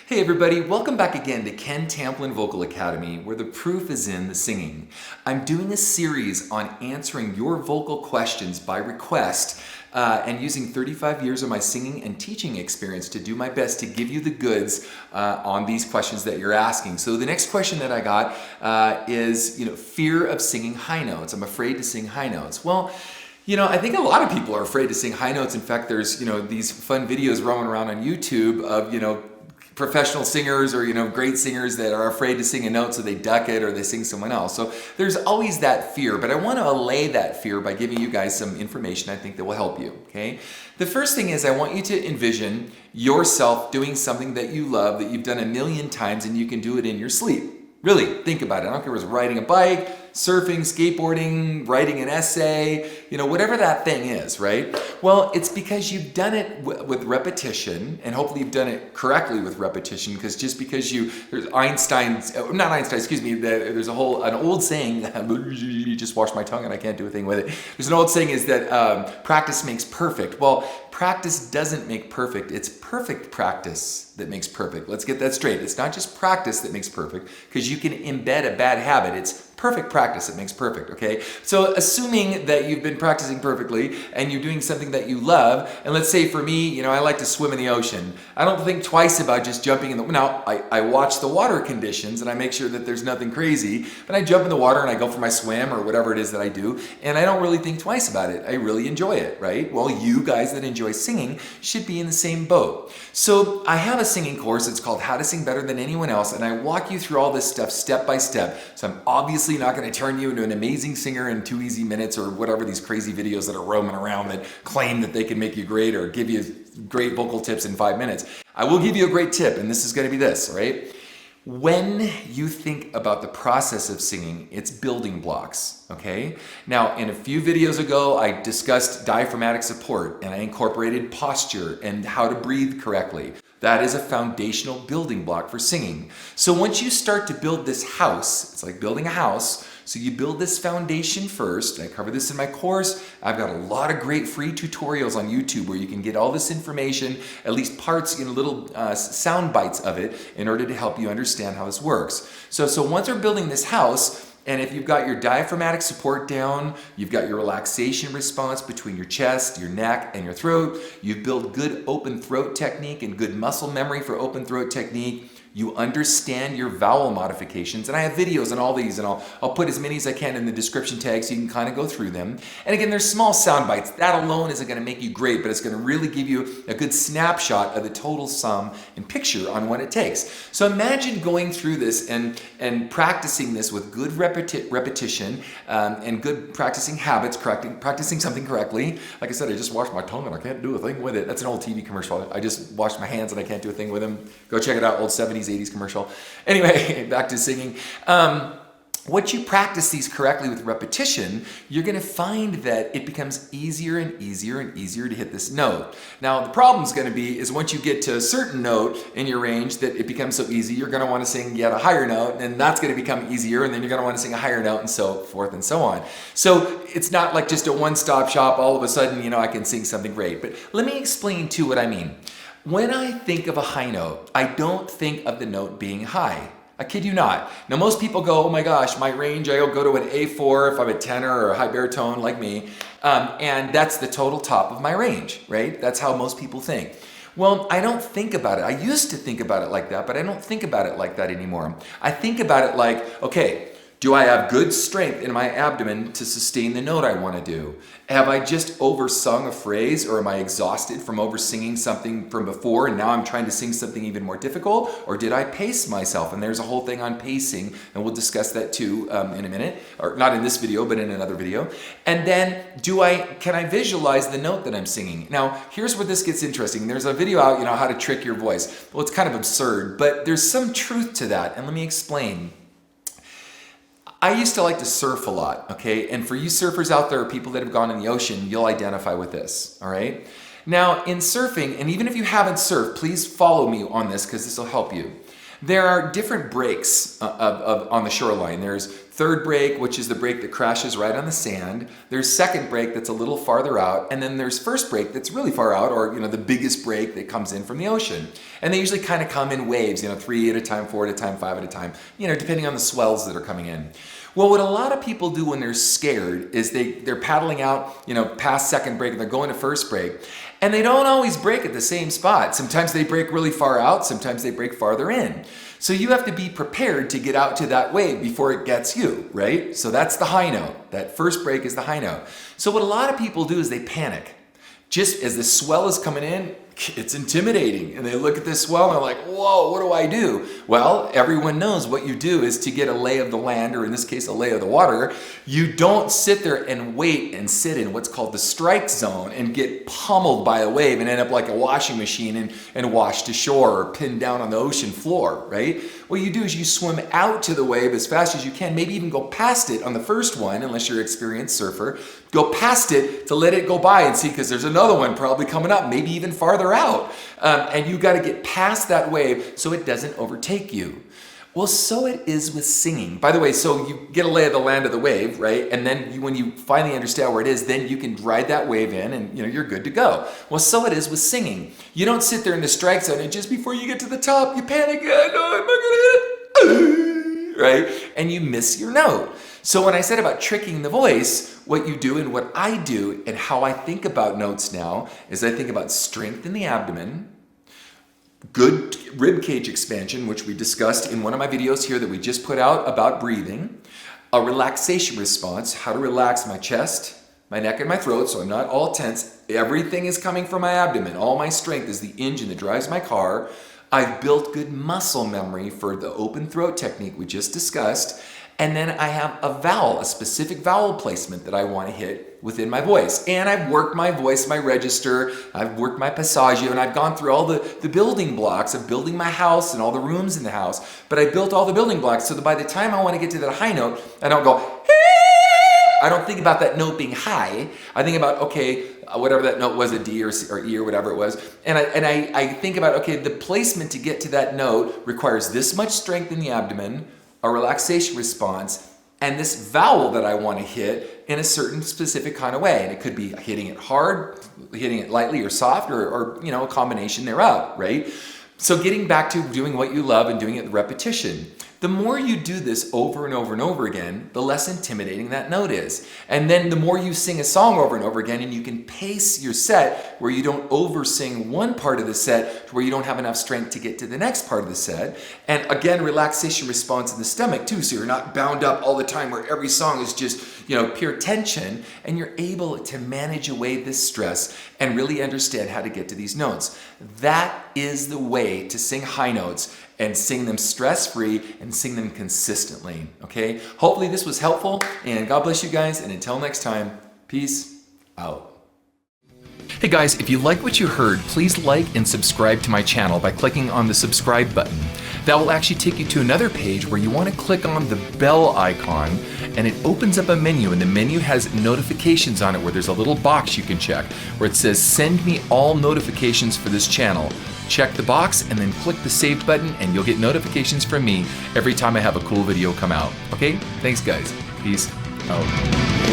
Hey everybody, welcome back again to Ken Tamplin Vocal Academy, where the proof is in the singing. I'm doing a series on answering your vocal questions by request and using 35 years of my singing and teaching experience to do my best to give you the goods on these questions that you're asking. So the next question that I got is, fear of singing high notes. I'm afraid to sing high notes. Well, I think a lot of people are afraid to sing high notes. In fact, there's, these fun videos roaming around on YouTube of, professional singers or great singers that are afraid to sing a note, so they duck it or they sing someone else. So there's always that fear, but I want to allay that fear by giving you guys some information I think that will help you. Okay, the first thing is I want you to envision yourself doing something that you love, that you've done a million times, and you can do it in your sleep. Really, think about it. I don't care if it's riding a bike, surfing, skateboarding, writing an essay, whatever that thing is, right? Well, it's because you've done it with repetition, and hopefully you've done it correctly with repetition, because just because there's there's an old saying, you just wash my tongue and I can't do a thing with it. There's an old saying is that practice makes perfect. Well, practice doesn't make perfect. It's perfect practice that makes perfect. Let's get that straight. It's not just practice that makes perfect, because you can embed a bad habit. It's perfect practice that makes perfect, okay? So assuming that you've been practicing perfectly and you're doing something that you love, and let's say for me, I like to swim in the ocean. I don't think twice about just jumping in the, now I watch the water conditions and I make sure that there's nothing crazy, but I jump in the water and I go for my swim or whatever it is that I do, and I don't really think twice about it. I really enjoy it, right? Well, you guys that enjoy singing should be in the same boat. So I have a singing course. It's called How to Sing Better Than Anyone Else, and I walk you through all this stuff step by step. So I'm obviously not going to turn you into an amazing singer in 2 easy minutes or whatever these crazy videos that are roaming around that claim that they can make you great or give you great vocal tips in 5 minutes. I will give you a great tip, and this is going to be this, right? When you think about the process of singing, it's building blocks, okay? Now, in a few videos ago, I discussed diaphragmatic support, and I incorporated posture and how to breathe correctly. That is a foundational building block for singing. So once you start to build this house, it's like building a house, so you build this foundation first. I cover this in my course. I've got a lot of great free tutorials on YouTube where you can get all this information, at least parts, little sound bites of it, in order to help you understand how this works. So once we're building this house, and if you've got your diaphragmatic support down, you've got your relaxation response between your chest, your neck, and your throat, you've built good open throat technique and good muscle memory for open throat technique, you understand your vowel modifications, and I have videos on all these, and I'll put as many as I can in the description tag so you can kind of go through them. And again, there's small sound bites. That alone isn't going to make you great, but it's going to really give you a good snapshot of the total sum and picture on what it takes. So imagine going through this and practicing this with good repetition and good practicing habits, practicing something correctly. Like I said, I just washed my tongue and I can't do a thing with it. That's an old TV commercial. I just washed my hands and I can't do a thing with them. Go check it out, old 70s, 80s commercial. Anyway, back to singing. Once you practice these correctly with repetition, you're going to find that it becomes easier and easier and easier to hit this note. Now, the problem is going to be is once you get to a certain note in your range that it becomes so easy, you're going to want to sing yet a higher note, and that's going to become easier, and then you're going to want to sing a higher note, and so forth and so on. So it's not like just a one-stop shop, all of a sudden, I can sing something great. But let me explain too what I mean. When I think of a high note, I don't think of the note being high. I kid you not. Now, most people go, oh my gosh, my range, I'll go to an A4 if I'm a tenor or a high baritone like me, and that's the total top of my range, right? That's how most people think. Well, I don't think about it. I used to think about it like that, but I don't think about it like that anymore. I think about it like, okay, do I have good strength in my abdomen to sustain the note I want to do? Have I just oversung a phrase, or am I exhausted from oversinging something from before and now I'm trying to sing something even more difficult? Or did I pace myself? And there's a whole thing on pacing, and we'll discuss that too in a minute, or not in this video, but in another video. And then can I visualize the note that I'm singing? Now, here's where this gets interesting. There's a video out, how to trick your voice. Well, it's kind of absurd, but there's some truth to that, and let me explain. I used to like to surf a lot, okay? And for you surfers out there, or people that have gone in the ocean, you'll identify with this, all right? Now, in surfing, and even if you haven't surfed, please follow me on this because this will help you. There are different breaks on the shoreline. There's third break, which is the break that crashes right on the sand. There's second break that's a little farther out, and then there's first break that's really far out, or the biggest break that comes in from the ocean. And they usually kind of come in waves, 3 at a time, 4 at a time, 5 at a time, depending on the swells that are coming in. Well, what a lot of people do when they're scared is they're paddling out, past second break, and they're going to first break, and they don't always break at the same spot. Sometimes they break really far out, sometimes they break farther in. So you have to be prepared to get out to that wave before it gets you, right? So that's the high note. That first break is the high note. So what a lot of people do is they panic. Just as the swell is coming in, it's intimidating. And they look at this swell and they're like, whoa, what do I do? Well, everyone knows what you do is to get a lay of the land, or in this case, a lay of the water. You don't sit there and wait and sit in what's called the strike zone and get pummeled by a wave and end up like a washing machine and washed ashore or pinned down on the ocean floor, right? What you do is you swim out to the wave as fast as you can, maybe even go past it on the first one, unless you're an experienced surfer. Go past it to let it go by and see, because there's another one probably coming up, maybe even farther out. And you got to get past that wave so it doesn't overtake you. Well, so it is with singing. By the way, so you get a lay of the land of the wave, right? And then when you finally understand where it is, then you can ride that wave in and you're good to go. Well, so it is with singing. You don't sit there in the strike zone and just before you get to the top, you panic, oh, no, I'm not gonna hit it, right? And you miss your note. So when I said about tricking the voice, what you do and what I do and how I think about notes now is I think about strength in the abdomen, good rib cage expansion, which we discussed in one of my videos here that we just put out about breathing, a relaxation response, how to relax my chest, my neck, and my throat so I'm not all tense. Everything is coming from my abdomen. All my strength is the engine that drives my car. I've built good muscle memory for the open throat technique we just discussed. And then I have a vowel, a specific vowel placement that I want to hit within my voice. And I've worked my voice, my register, I've worked my passaggio, and I've gone through all the building blocks of building my house and all the rooms in the house. But I built all the building blocks so that by the time I want to get to that high note, I don't go, I don't think about that note being high. I think about, okay, whatever that note was, a D or E or whatever it was. And I think about, okay, the placement to get to that note requires this much strength in the abdomen, a relaxation response, and this vowel that I want to hit in a certain specific kind of way. And it could be hitting it hard, hitting it lightly or soft, or a combination thereof, right? So getting back to doing what you love and doing it with repetition. The more you do this over and over and over again, the less intimidating that note is. And then the more you sing a song over and over again, and you can pace your set where you don't over-sing one part of the set to where you don't have enough strength to get to the next part of the set. And again, relaxation response in the stomach too, so you're not bound up all the time where every song is just, pure tension, and you're able to manage away this stress and really understand how to get to these notes. That is the way to sing high notes and sing them stress-free and sing them consistently, okay? Hopefully this was helpful, and God bless you guys, and until next time, peace out. Hey guys, if you like what you heard, please like and subscribe to my channel by clicking on the subscribe button. That will actually take you to another page where you want to click on the bell icon, and it opens up a menu, and the menu has notifications on it where there's a little box you can check where it says send me all notifications for this channel. Check the box and then click the save button, and you'll get notifications from me every time I have a cool video come out. Okay? Thanks guys. Peace out.